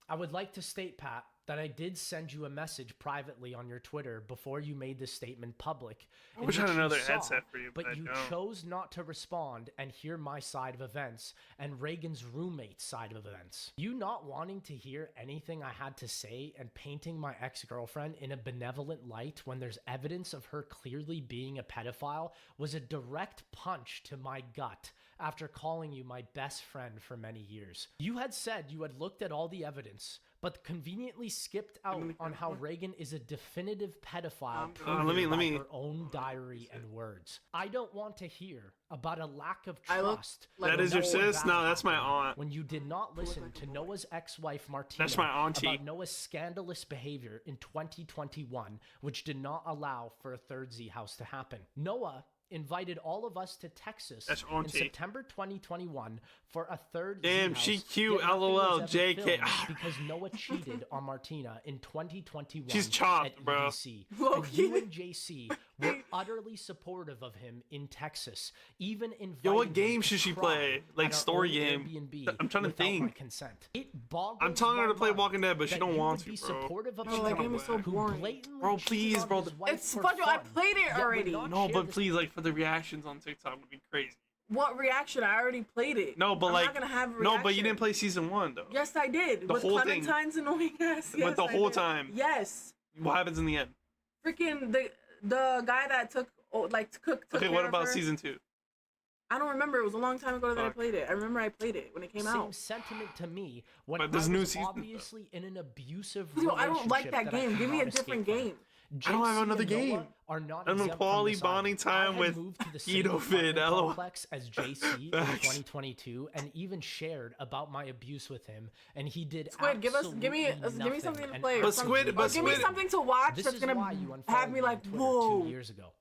I would like to state, Pat, that I did send you a message privately on your Twitter before you made this statement public. I in wish I had which you another saw, headset for you, but I you don't. chose not to respond and hear my side of events and Reagan's roommate's side of events. You not wanting to hear anything I had to say and painting my ex-girlfriend in a benevolent light when there's evidence of her clearly being a pedophile was a direct punch to my gut after calling you my best friend for many years. You had said you had looked at all the evidence, but conveniently skipped out on how Reagan is a definitive pedophile proven let by me- her own diary and words. I don't want to hear about a lack of I look trust. like That a is your boy. sis? No, that's my aunt. When you did not listen to Noah's ex-wife Martina That's my auntie. about Noah's scandalous behavior in 2021, which did not allow for a third Z House to happen. Noah invited all of us to Texas That's in auntie. September 2021 for a third Damn, Z House, she cute, yet nothing LOL, was ever JK. filmed because Noah cheated on Martina in 2021 She's chopped, at bro. EDC. And Low-key. you and JC were utterly supportive of him in Texas, even inviting Yo, what him game to should she cry play? Like, at our story own game? Airbnb I'm trying to without my think. consent. It boggles I'm telling her my to play mind Walking Dead, but she that don't you want would to, be bro. supportive of Bro, that someone game is so who boring. blatantly Bro, cheated please, on bro, his wife It's for SpongeBob. I fun, played it yet would already. not No, share but this please, like, for the reactions on TikTok would be crazy. What reaction? I already played it. No, but I'm like, not gonna have a no, reaction. but you didn't play season 1 though. Yes, I did. The with whole thing. Clementine's annoying ass. Yes, the I whole did. time. Yes. What happens in the end? Freaking the guy that took took Okay, care what of about her. season 2? I don't remember. It was a long time ago that I Fuck. played it. I remember I played it when it came Same out. sentiment to me when But I there's was new seasons, though. obviously in an abusive No, I don't like relationship that I game. Give me a cannot different escape from. game. I don't have JC another and Noah game. Are not I'm in exempt from quality this bonding either. I time had with moved to the same Keto Vid, apartment hello. complex as JC in Facts. 2022, and even shared about my abuse with him, and he did Squid, give me absolutely something to nothing, play. and Or But Squid- absolutely but give me Squid- something to watch This that's is gonna why you have unfollowed me me like, on Twitter whoa. 2 years ago.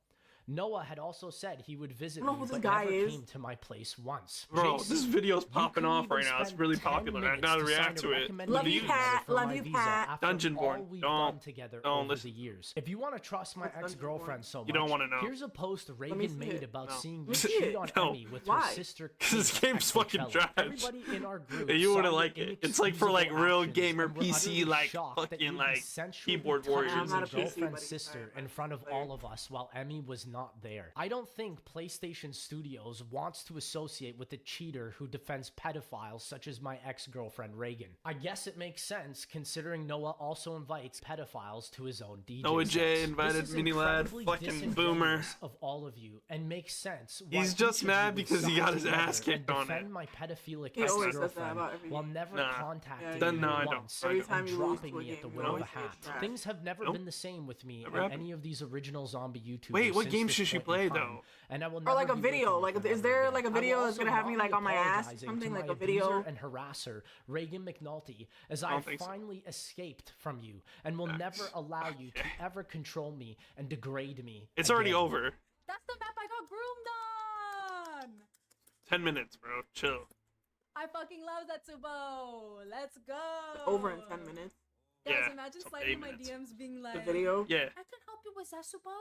Noah had also said he would visit I don't know me, who this but guy never is. came to my place once. Bro, JC, this video's you popping couldn't off even right now. It's spend really 10 popular. I minutes gotta to react sign to a it. recommended Love you, letter Pat. for Love my you, visa Pat. after Dungeon all Born. we've Don't- done together don't over listen. the years. If you want to trust my What's Dungeon ex-girlfriend so much, You don't wanna know. here's a post me Reagan see made it. about No. seeing Let you me see cheat it. on No. Emmy with Why? her sister. 'Cause this Kate game's at fucking Coachella. trash. Everybody in our group Yeah, you saw wouldn't your like it. It's like for like inexcusable real actions gamer and were PC utterly like shocked that fucking you like essentially keyboard touched warriors I'm and not a your shit. PC, girlfriend's buddy. sister Sorry, in I'm front of player. all of us while Emmy was not there. I don't think PlayStation Studios wants to associate with a cheater who defends pedophiles such as my ex-girlfriend Reagan. I guess it makes sense considering Noah also invites pedophiles to his own DJ Noah J sets. invited This is Mini Lad, incredibly fucking boomer. disingenuous of all of you, and makes sense why He's each just of mad you would because he side got his together ass kicked and on defend it. my pedophilic He always says that ex-girlfriend about every while game. never Nah. contacting Yeah, me no, I don't. once Every and time you lose dropping to a me at the game, will you of a always say hat. it's trash. Things have never Nope. been the same with me Never and happened. any of these original zombie YouTubers. Wait, what since game this should she point in play, time, though? And I will Or like never a be video. working Like, with them is there ever like a again. I video will that's gonna also have me not like be on my ass? apologizing Something to like my a video. abuser and harasser, Reagan McNulty, as I don't think so. finally escaped from you and will never allow you to ever control me and degrade me. It's already again. over. That's the map I got groomed on! 10 minutes, bro. Chill. I fucking love Zetsubo! Let's go! Over in 10 minutes. Guys, Yeah, imagine it's sliding in 8 my minutes. DMs being The like, video. Yeah. I can help you with Zetsubo?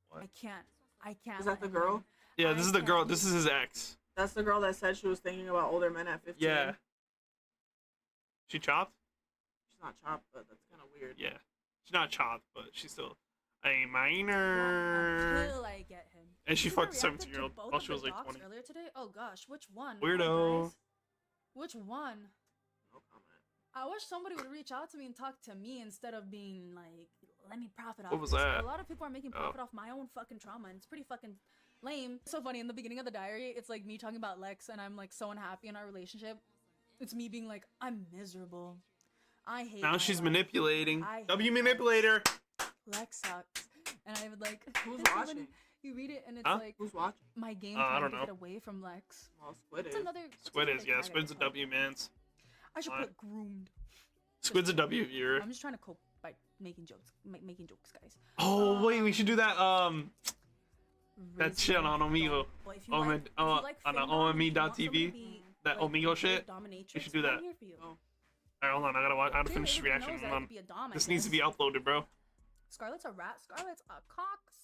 What? I can't. I can't. Is that let the him girl? win. Yeah, I this is the girl. can't. This is his ex. That's the girl that said she was thinking about older men at 15. Yeah. She chopped? She's not chopped, but that's kind of weird. Yeah. She's not chopped, but she's still a Well, minor. until I get him. And she You know, I fucked a reacted to 17-year-old both while of she the was like docs 20. Earlier today? Oh gosh, which one? Weirdo. Guys. Which one? No comment. I wish somebody would reach out to me and talk to me instead of being like, let me profit off What was this. that? A lot of people are making Oh. profit off my own fucking trauma, and it's pretty fucking lame. So funny, in the beginning of the diary, it's like me talking about Lex, and I'm like so unhappy in our relationship. It's me being like, I'm miserable. I hate Now my she's life. manipulating. I W hate manipulator. Lex sucks. And I would like, Who's it's so watching? funny. You read it, and it's Huh? like, Who's watching? my game I trying don't to know. get away from Lex. Well, Squid It's is. another. Squid it's is, yeah. another Squid's a title. W, mans. I should What? put groomed. Squid's a W viewer. I'm just trying to cope by making jokes, making jokes, guys. Oh, wait, we should do that, that Raise shit your on Omigo. dog. But if you Omi- like, if you on like femdom, OME.tv, if you want somebody to be, that like, Omigo a shit, dominatrix, we should do that. I'm here for you. Oh. Alright, hold on. I gotta Clearly finish this everybody reaction. knows that I Hold on. could be a dom, I This needs to be guess. uploaded, bro. Scarlett's a rat. Scarlett's a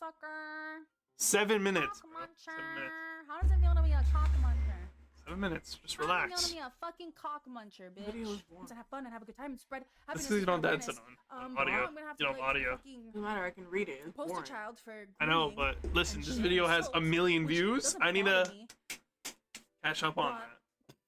cocksucker. 7 minutes, Cock bro. 7 muncher. minutes. How does it feel to be a cock muncher? 7 minutes. Just How does it feel relax. to be a fucking cock muncher, bitch? Video is boring. Let's have fun and have a good time and spread happiness. That's because you don't and dance it awareness. on But audio. now I'm gonna have You to, don't like, audio. fucking Doesn't matter. I can read it. It's poster boring. child for I know, grooming but listen, and this shit. video has So, a million which views. doesn't I need bother to me. catch up on But- that.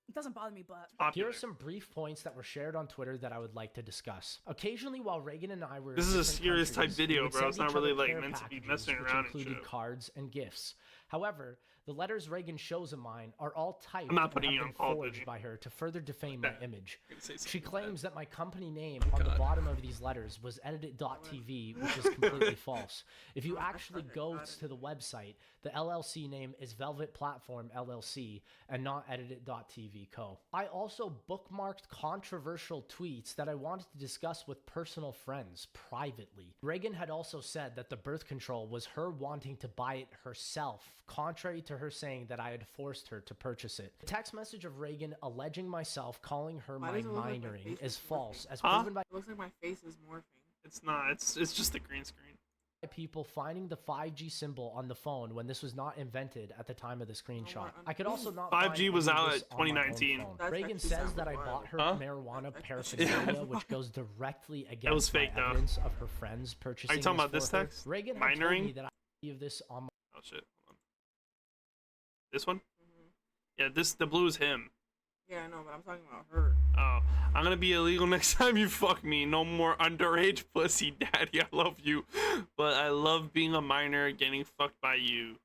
It doesn't bother me, but Here Popular. are some brief points that were shared on Twitter that I would like to discuss. Occasionally, while Reagan and I were This in is a different serious type countries, we video, would bro. send It's not each really, other like, care meant to be packages, messing which around and included shit. cards and gifts. However, the letters Reagan shows of mine are all typed I'm not and putting have you been on Call of forged Duty. by her to further defame Like my that. image. You're gonna say She something claims that my company name Oh, on the God. bottom of these letters was edited.tv, which is completely false. If you actually go to the website, the LLC name is Velvet Platform LLC and not edited.tv co. I also bookmarked controversial tweets that I wanted to discuss with personal friends privately. Reagan had also said that the birth control was her wanting to buy it herself, contrary to her saying that I had forced her to purchase it. The text message of Reagan alleging myself calling her Why my does it look like my minoring face is is false, morphing? as Huh? proven by It looks like my face is morphing. It's not. It's just a green screen. people finding the 5G symbol on the phone when this was not invented at the time of the screenshot. on- I could also not 5G find was any of out this at on my own 2019. phone. That's Reagan actually says sounds that I wild. bought her Huh? marijuana That's paraphernalia, wild. which goes directly against was fake, my though. evidence of her friends purchasing Are you talking this about this for her. text? Reagan had told Minoring? me that I of this on my Oh shit. Hold on. This one? Mhm. Yeah, the blue is him. Yeah, I know, but I'm talking about her. Oh, I'm gonna be illegal next time you fuck me. No more underage pussy, daddy. I love you, but I love being a minor getting fucked by you.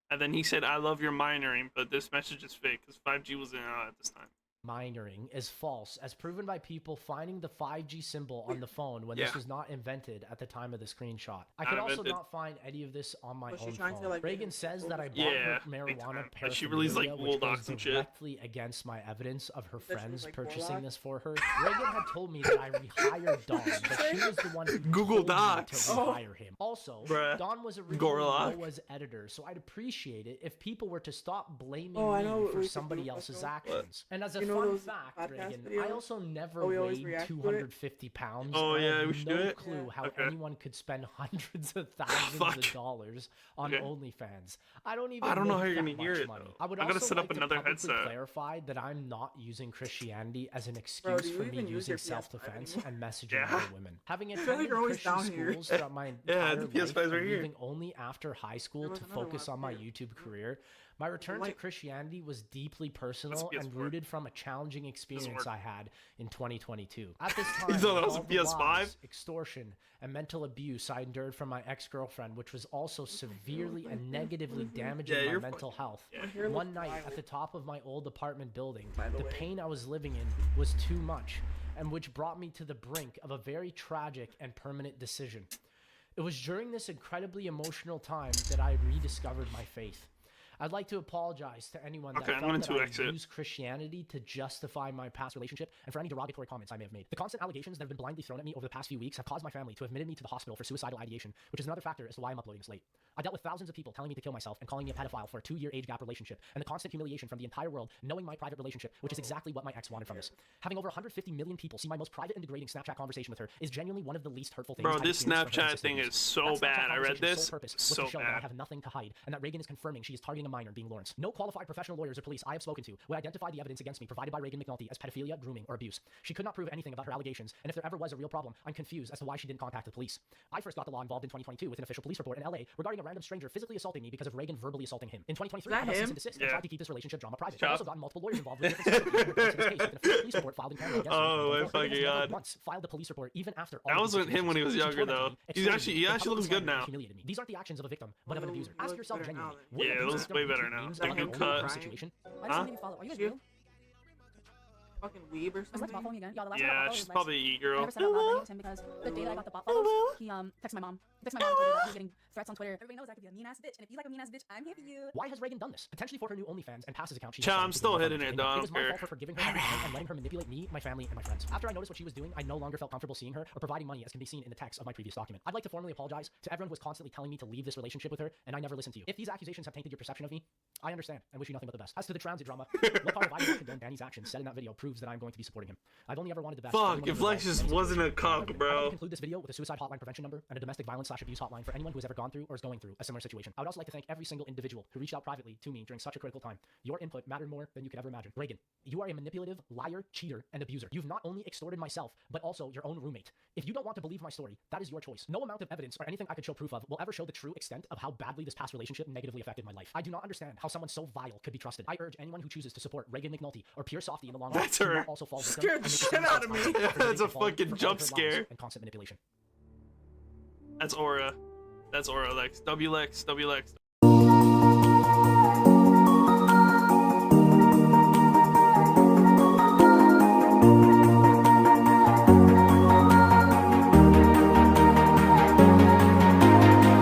And then he said, I love your minoring, but this message is fake because 5G wasn't out at this time. minoring is false, as proven by people finding the 5G symbol on the phone when this Yeah. was not invented at the time of the screenshot. I could Not also invented. not find any of this on my Was she own trying to, phone. like, Reagan make says people that I just- bought Yeah, her big marijuana time. She released, like, paraphernalia, which Wooldox goes and shit. directly against my evidence of her said she was, friends like, purchasing Warlock? this for her. Reagan had told me that I rehired Don, but she was the one who Google told Docs. me to rehire him. Also, Bruh. Don was originally Gorlock. Noah's editor, so I'd appreciate it if people were to stop blaming Oh, I know me what for we could somebody do, else's Fresco. actions. And as a You know fun those fact, podcast Reagan, I videos? also never Oh, we always weighed react to it? 250 pounds. Oh, and I yeah, have we should no do it? clue how Okay. anyone could spend hundreds of thousands Fuck. of dollars on Okay. OnlyFans. I don't even I don't know make how you're that gonna hear much it, money. though. I would I gotta also set like up to another publicly headset. clarify that I'm not using Christianity as an Bro, excuse do you for me even use using your PS5 self-defense anymore? and messaging Yeah. other women. Having feel like attended you're always Christian down here. schools throughout my Yeah, entire the life PS5 's right and here. leaving only after high school There was to another one focus up on my here. YouTube career, my return to Light. Christianity was deeply personal and PS4. rooted from a challenging experience work. I had in 2022. At this time, You thought that was all a the PS5? lies, extortion, and mental abuse I endured from my ex-girlfriend, which was also severely and negatively damaging Yeah, my you're mental fucking- health. yeah. hair looks One night wild. at the top of my old apartment building, By the the way. pain I was living in was too much, and which brought me to the brink of a very tragic and permanent decision. It was during this incredibly emotional time that I rediscovered my faith. I'd like to apologize to anyone that Okay, I'm felt going that to I exit. used Christianity to justify my past relationship and for any derogatory comments I may have made. The constant allegations that have been blindly thrown at me over the past few weeks have caused my family to have admitted me to the hospital for suicidal ideation, which is another factor as to why I'm uploading this late. I dealt with thousands of people telling me to kill myself and calling me a pedophile for a 2-year age gap relationship, and the constant humiliation from the entire world knowing my private relationship, which is exactly what my ex wanted from this. Having over 150 million people see my most private and degrading Snapchat conversation with her is genuinely one of the least hurtful things Bro, I've this experienced from her Snapchat thing consistently. is so That Snapchat bad. I read conversation's this. sole purpose was So to show that I bad. have nothing to hide, and that Reagan is confirming she is targeting a minor, being Lawrence. No qualified professional lawyers or police I have spoken to would identify the evidence against me provided by Reagan McNulty as pedophilia, grooming, or abuse. She could not prove anything about her allegations, and if there ever was a real problem, I'm confused as to why she didn't contact the police. I first got the law involved in 2022 with an official police report in LA regarding a random stranger physically assaulting me because of Reagan verbally assaulting him. In 2023, Is I that got cease him? and desist Yeah. and tried to keep this relationship drama private. Shut I've up. also gotten multiple lawyers involved with different steps in regards to this case with an official police report filed in Canada against me. Oh, my Reagan has fucking never God. once filed a police report even after all That of was these with him when he was situations. She younger, tormented though. me, He extorted me, actually and looks good publicly now. humiliated me. These aren't the actions of a victim, but of an Oh, abuser. he Ask looks yourself better now genuinely. then. would Yeah, an it looks abuser way retweet better now. memes They're about good my own cut. personal situation? Why does Huh? somebody follow? Are you guys You? real? Fucking weeb or Is Lex bot something? following again? Yeah, the last Yeah, time I got she's followed was probably Lex. an I e-girl. never said out loud that it was him because the day that I got the bot follows, he texted my mom. He texted my mom on Twitter that he was getting threats on Twitter. Everybody knows I could be a mean ass bitch, and if you like a mean ass bitch, I'm here for you. Why has Reagan done this? Potentially for her new OnlyFans and Pass's account. She Child, has I'm started to still gain hitting funding it, to though. I It was don't my care. fault for forgiving her everything and letting her manipulate me, my family, and my friends. After I noticed what she was doing, I no longer felt comfortable seeing her or providing money, as can be seen in the text of my previous document. I'd like to formally apologize to everyone who was constantly telling me to leave this relationship with her, and I never listened to you. If these accusations have tainted your perception of me, I understand and wish you nothing but the best. As to the transit drama, no part of I don't condone Danny's actions said in that video proves that I'm going to be supporting him. I've only ever wanted the best. for Fuck, everyone if who was Lex involved just in any wasn't a situation. cuck, I'd like to bro. conclude this video with a suicide hotline prevention number and a domestic violence/abuse hotline for anyone who has ever gone through or is going through a similar situation. I would also like to thank every single individual who reached out privately to me during such a critical time. Your input mattered more than you could ever imagine. Reagan, you are a manipulative, liar, cheater, and abuser. You've not only extorted myself, but also your own roommate. If you don't want to believe my story, that is your choice. No amount of evidence or anything I could show proof of will ever show the true extent of how badly this past relationship negatively affected my life. I do not understand how someone so vile could be trusted. I urge anyone who chooses to support Reagan McNulty or pure softy in the long run That's to her. not also fall victim Scared and the make shit same out of mistakes me. for That's Reagan a to fall fucking for all jump of her lies scare. and constant manipulation. That's Aura. That's Aura, Lex. W Lex.